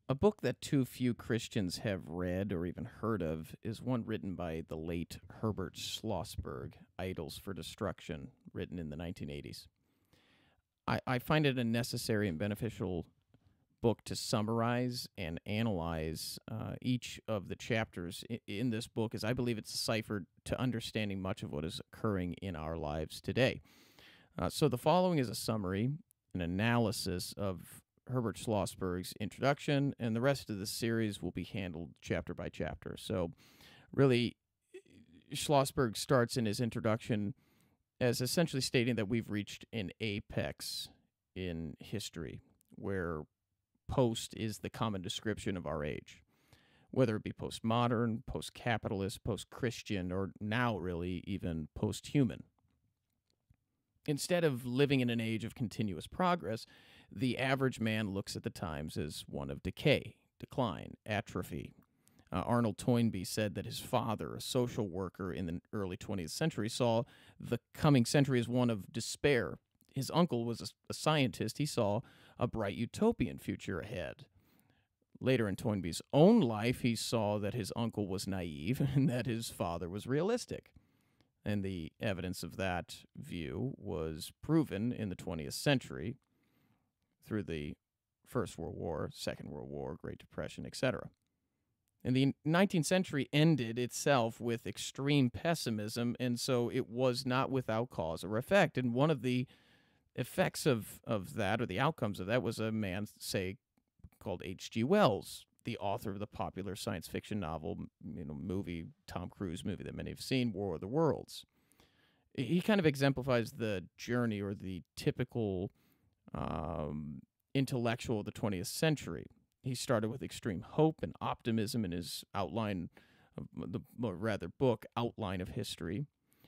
A book that too few Christians have read or even heard of is one written by the late Herbert Schlossberg, Idols for Destruction, written in the 1980s. I find it a necessary and beneficial book to summarize and analyze each of the chapters in this book, as I believe it's a cipher to understanding much of what is occurring in our lives today. So the following is a summary, an analysis of Herbert Schlossberg's introduction, and the rest of the series will be handled chapter by chapter. So really, Schlossberg starts in his introduction as essentially stating that we've reached an apex in history, where post is the common description of our age, whether it be postmodern, post-capitalist, post-Christian, or now really even post-human. Instead of living in an age of continuous progress, the average man looks at the times as one of decay, decline, atrophy. Arnold Toynbee said that his father, a social worker in the early 20th century, saw the coming century as one of despair. His uncle was a scientist. He saw a bright utopian future ahead. Later in Toynbee's own life, he saw that his uncle was naive and that his father was realistic. And the evidence of that view was proven in the 20th century through the First World War, Second World War, Great Depression, etc. And the 19th century ended itself with extreme pessimism, and so it was not without cause or effect. And one of the effects of that, or the outcomes of that, was a man, say, called H.G. Wells, the author of the popular science fiction novel, movie, Tom Cruise movie that many have seen, War of the Worlds. He kind of exemplifies the journey or the typical intellectual of the 20th century. He started with extreme hope and optimism in his outline, book, Outline of History.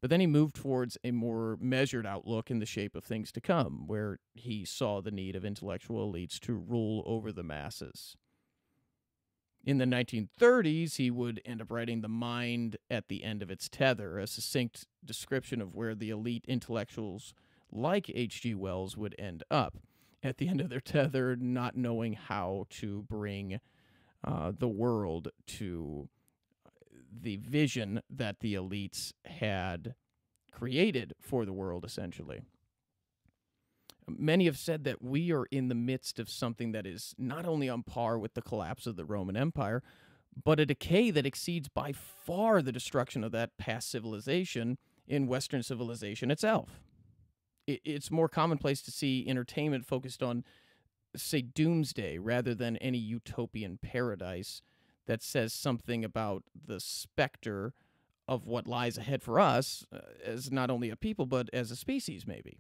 But then he moved towards a more measured outlook in the shape of things to come, where he saw the need of intellectual elites to rule over the masses. In the 1930s, he would end up writing The Mind at the End of Its Tether, a succinct description of where the elite intellectuals like H.G. Wells would end up at the end of their tether, not knowing how to bring the world to the vision that the elites had created for the world, essentially. Many have said that we are in the midst of something that is not only on par with the collapse of the Roman Empire, but a decay that exceeds by far the destruction of that past civilization in Western civilization itself. It's more commonplace to see entertainment focused on, say, doomsday rather than any utopian paradise that says something about the specter of what lies ahead for us as not only a people, but as a species, maybe.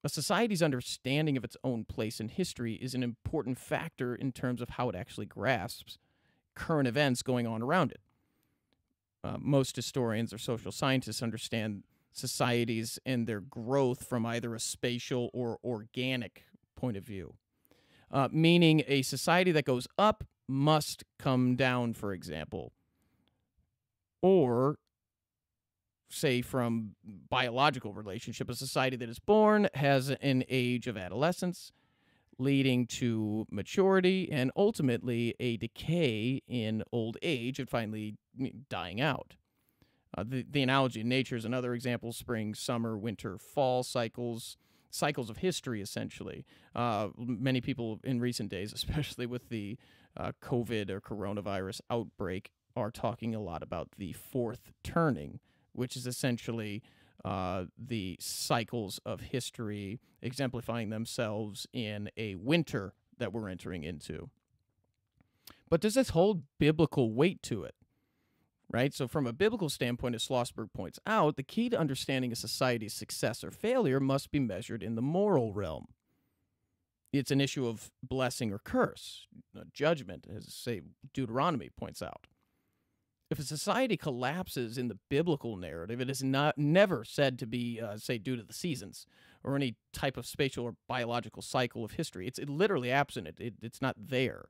A society's understanding of its own place in history is an important factor in terms of how it actually grasps current events going on around it. Most historians or social scientists understand societies and their growth from either a spatial or organic point of view, meaning a society that goes up must come down, for example, or say from biological relationship, a society that is born has an age of adolescence leading to maturity and ultimately a decay in old age and finally dying out. The analogy in nature is another example: spring, summer, winter, fall cycles of history, essentially. Many people in recent days, especially with the COVID or coronavirus outbreak, are talking a lot about the fourth turning, which is essentially the cycles of history exemplifying themselves in a winter that we're entering into. But does this hold biblical weight to it? Right? So from a biblical standpoint, as Schlossberg points out, the key to understanding a society's success or failure must be measured in the moral realm. It's an issue of blessing or curse, judgment, as, say, Deuteronomy points out. If a society collapses in the biblical narrative, it is never said to be, say, due to the seasons or any type of spatial or biological cycle of history. It's literally absent. It's not there.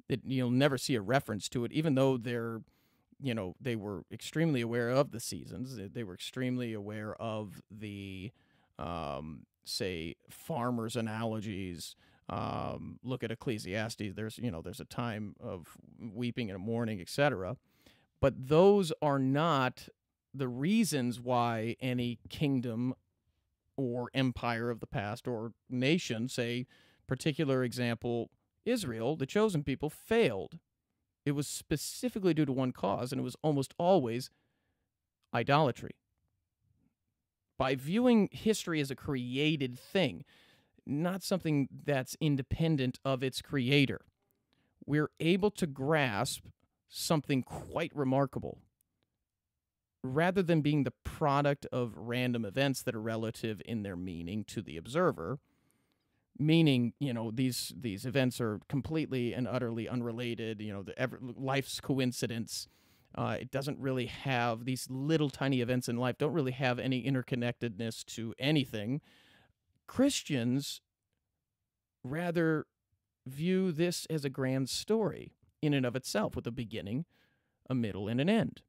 You'll never see a reference to it, even though they were extremely aware of the seasons. They were extremely aware of the, say, farmers' analogies Look at Ecclesiastes. There's a time of weeping and mourning, etc. But those are not the reasons why any kingdom or empire of the past or nation, say, particular example, Israel, the chosen people, failed. It was specifically due to one cause, and it was almost always idolatry. By viewing history as a created thing, not something that's independent of its creator, we're able to grasp something quite remarkable. Rather than being the product of random events that are relative in their meaning to the observer, meaning, these events are completely and utterly unrelated, life's coincidence. It doesn't really have, these little tiny events in life don't really have any interconnectedness to anything. Christians rather view this as a grand story in and of itself, with a beginning, a middle, and an end.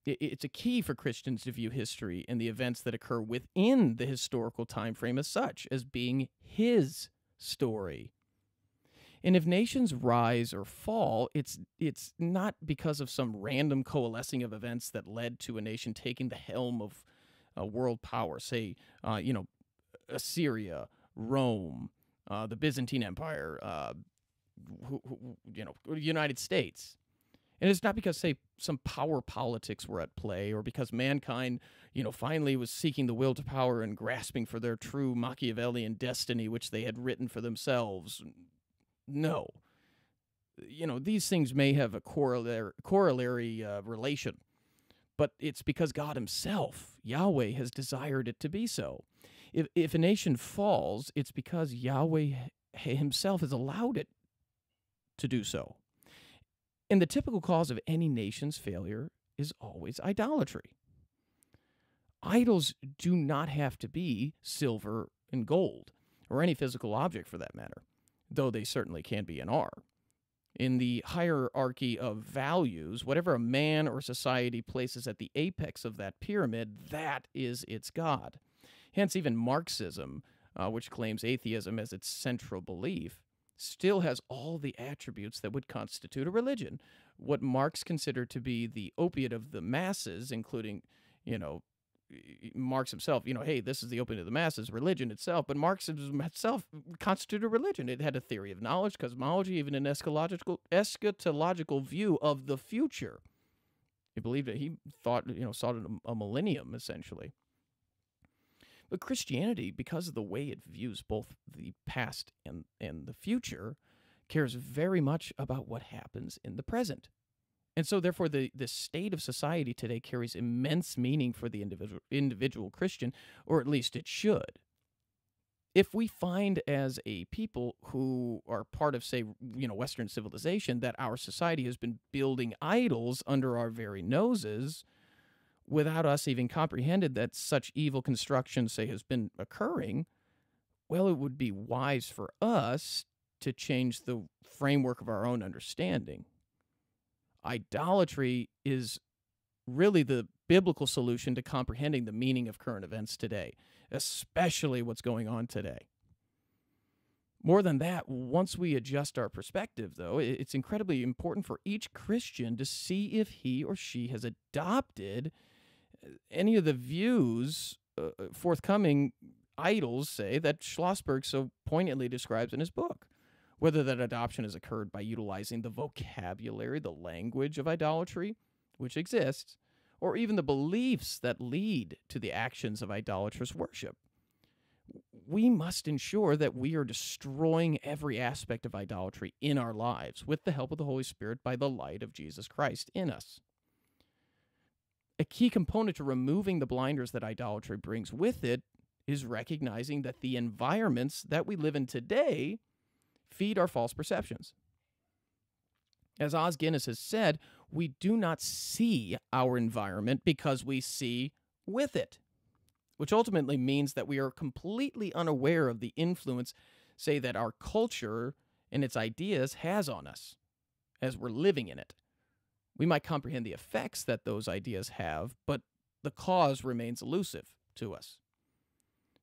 It's a key for Christians to view history and the events that occur within the historical time frame as such, as being his story. And if nations rise or fall, it's not because of some random coalescing of events that led to a nation taking the helm of a world power, say, Assyria, Rome, the Byzantine Empire, the United States. And it's not because, say, some power politics were at play, or because mankind, finally was seeking the will to power and grasping for their true Machiavellian destiny, which they had written for themselves. No. These things may have a corollary relation, but it's because God himself, Yahweh, has desired it to be so. If a nation falls, it's because Yahweh himself has allowed it to do so. And the typical cause of any nation's failure is always idolatry. Idols do not have to be silver and gold, or any physical object for that matter, though they certainly can be and are. In the hierarchy of values, whatever a man or society places at the apex of that pyramid, that is its god. Hence, even Marxism, which claims atheism as its central belief, still has all the attributes that would constitute a religion. What Marx considered to be the opiate of the masses, including, Marx himself, hey, this is the opiate of the masses, religion itself, but Marxism itself constituted a religion. It had a theory of knowledge, cosmology, even an eschatological view of the future. He believed it. He thought, sought a millennium, essentially. But Christianity, because of the way it views both the past and the future, cares very much about what happens in the present. And so, therefore, the state of society today carries immense meaning for the individual Christian, or at least it should. If we find as a people who are part of, say, Western civilization, that our society has been building idols under our very noses, without us even comprehended that such evil construction, say, has been occurring, well, it would be wise for us to change the framework of our own understanding. Idolatry is really the biblical solution to comprehending the meaning of current events today, especially what's going on today. More than that, once we adjust our perspective, though, it's incredibly important for each Christian to see if he or she has adopted any of the views, forthcoming idols, say, that Schlossberg so poignantly describes in his book. Whether that adoption has occurred by utilizing the vocabulary, the language of idolatry, which exists, or even the beliefs that lead to the actions of idolatrous worship. We must ensure that we are destroying every aspect of idolatry in our lives with the help of the Holy Spirit by the light of Jesus Christ in us. A key component to removing the blinders that idolatry brings with it is recognizing that the environments that we live in today feed our false perceptions. As Os Guinness has said, we do not see our environment because we see with it, which ultimately means that we are completely unaware of the influence, say, that our culture and its ideas has on us as we're living in it. We might comprehend the effects that those ideas have, but the cause remains elusive to us.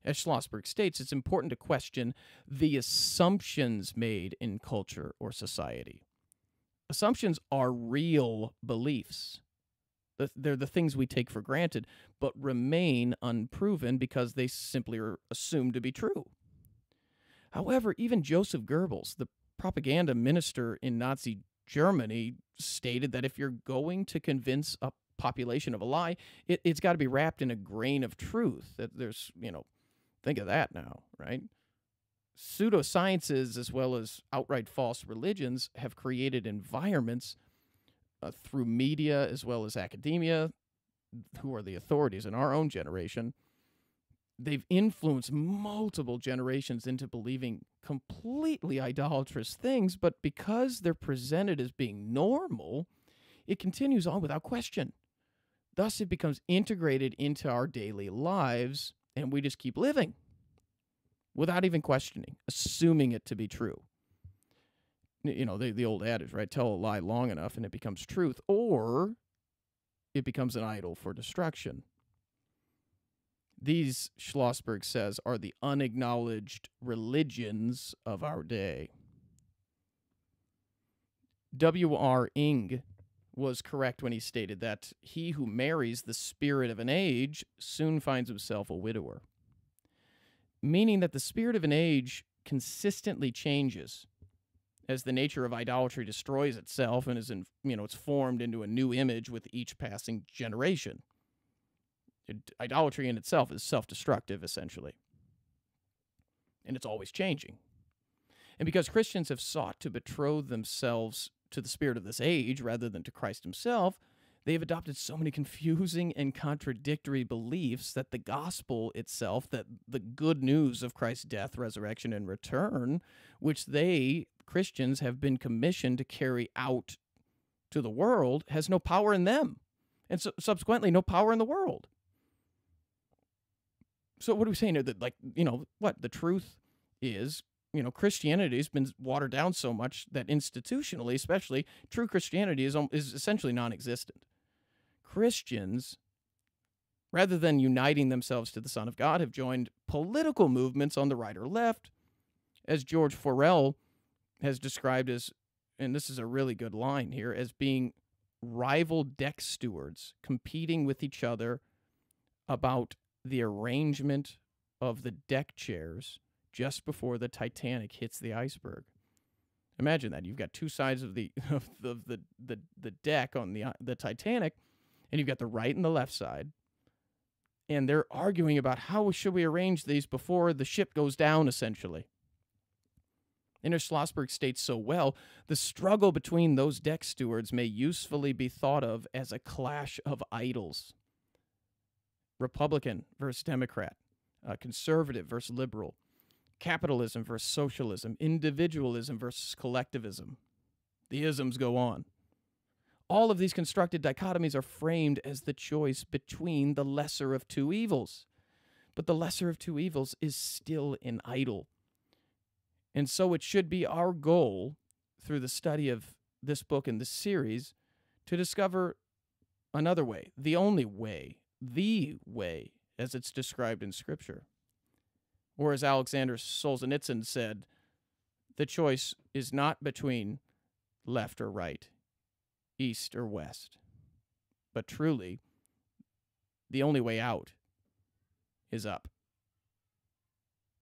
As Schlossberg states, it's important to question the assumptions made in culture or society. Assumptions are real beliefs. They're the things we take for granted, but remain unproven because they simply are assumed to be true. However, even Joseph Goebbels, the propaganda minister in Nazi Germany, stated that if you're going to convince a population of a lie, it's got to be wrapped in a grain of truth. That there's, think of that now, right? Pseudosciences, as well as outright false religions, have created environments through media as well as academia, who are the authorities in our own generation. They've influenced multiple generations into believing completely idolatrous things, but because they're presented as being normal, it continues on without question. Thus, it becomes integrated into our daily lives, and we just keep living without even questioning, assuming it to be true. The old adage, right? Tell a lie long enough and it becomes truth, or it becomes an idol for destruction. These, Schlossberg says, are the unacknowledged religions of our day. W.R. Ing was correct when he stated that he who marries the spirit of an age soon finds himself a widower, meaning that the spirit of an age consistently changes as the nature of idolatry destroys itself and it's formed into a new image with each passing generation. Idolatry in itself is self-destructive, essentially. And it's always changing. And because Christians have sought to betroth themselves to the spirit of this age rather than to Christ himself, they have adopted so many confusing and contradictory beliefs that the gospel itself, that the good news of Christ's death, resurrection, and return, which they, Christians, have been commissioned to carry out to the world, has no power in them, and subsequently no power in the world. So what are we saying here? That, the truth is, Christianity has been watered down so much that institutionally, especially, true Christianity is essentially non-existent. Christians, rather than uniting themselves to the Son of God, have joined political movements on the right or left, as George Forel has described as, and this is a really good line here, as being rival deck stewards competing with each other about the arrangement of the deck chairs just before the Titanic hits the iceberg. Imagine that. You've got two sides of the deck on the Titanic, and you've got the right and the left side, and they're arguing about how should we arrange these before the ship goes down, essentially. And as Schlossberg states so well, the struggle between those deck stewards may usefully be thought of as a clash of idols. Republican versus Democrat, conservative versus liberal, capitalism versus socialism, individualism versus collectivism. The isms go on. All of these constructed dichotomies are framed as the choice between the lesser of two evils. But the lesser of two evils is still an idol. And so it should be our goal, through the study of this book and this series, to discover another way, the only way, the way, as it's described in Scripture. Or as Alexander Solzhenitsyn said, the choice is not between left or right, east or west, but truly, the only way out is up.